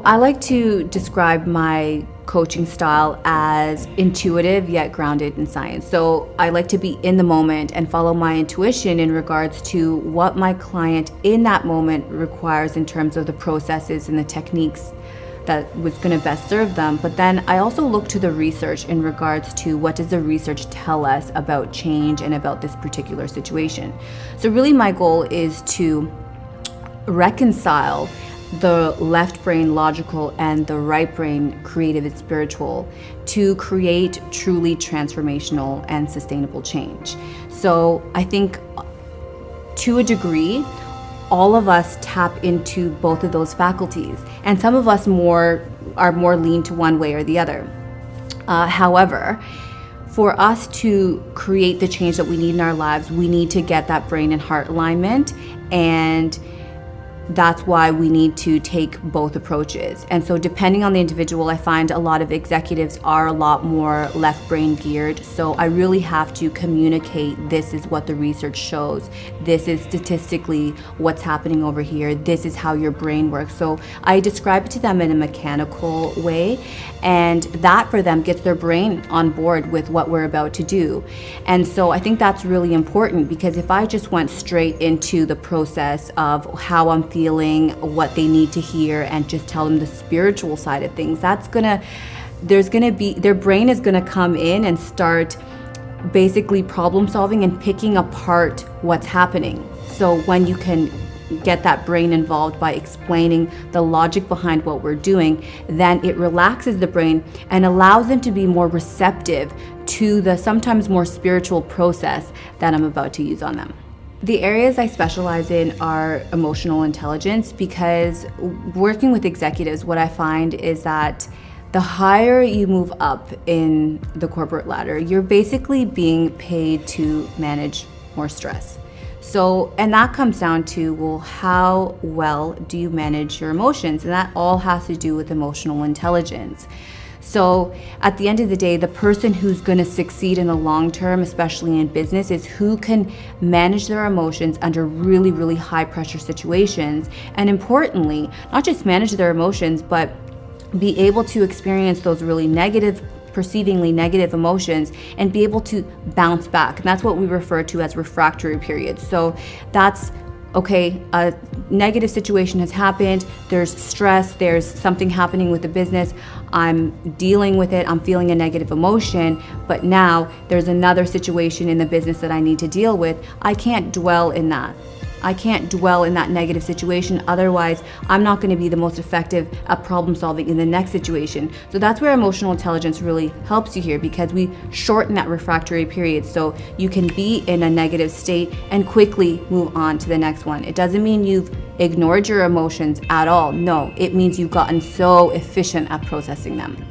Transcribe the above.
I like to describe my coaching style as intuitive yet grounded in science. So I like to be in the moment and follow my intuition in regards to what my client in that moment requires in terms of the processes and the techniques that was going to best serve them. But then I also look to the research in regards to what does the research tell us about change and about this particular situation. So really my goal is to reconcile the left brain logical and the right brain creative and spiritual to create truly transformational and sustainable change. So I think to a degree, all of us tap into both of those faculties, and some of us are more lean to one way or the other. However, for us to create the change that we need in our lives, we need to get that brain and heart alignment, and that's why we need to take both approaches. And so depending on the individual, I find a lot of executives are a lot more left brain geared. So I really have to communicate, this is what the research shows. This is statistically what's happening over here. This is how your brain works. So I describe it to them in a mechanical way, and that for them gets their brain on board with what we're about to do. And so I think that's really important, because if I just went straight into the process of how I'm feeling, what they need to hear, and just tell them the spiritual side of things, their brain is gonna come in and start basically problem solving and picking apart what's happening. So when you can get that brain involved by explaining the logic behind what we're doing, then it relaxes the brain and allows them to be more receptive to the sometimes more spiritual process that I'm about to use on them. The areas I specialize in are emotional intelligence, because working with executives, what I find is that the higher you move up in the corporate ladder, you're basically being paid to manage more stress. So, and that comes down to, well, how well do you manage your emotions? And that all has to do with emotional intelligence. So at the end of the day, the person who's going to succeed in the long term, especially in business, is who can manage their emotions under really, really high pressure situations. And importantly, not just manage their emotions, but be able to experience those really perceivingly negative emotions and be able to bounce back. And that's what we refer to as refractory periods. So that's okay, a negative situation has happened, there's stress, there's something happening with the business, I'm dealing with it, I'm feeling a negative emotion, but now there's another situation in the business that I need to deal with. I can't dwell in that. I can't dwell in that negative situation, otherwise I'm not going to be the most effective at problem solving in the next situation. So that's where emotional intelligence really helps you here, because we shorten that refractory period so you can be in a negative state and quickly move on to the next one. It doesn't mean you've ignored your emotions at all. No, it means you've gotten so efficient at processing them.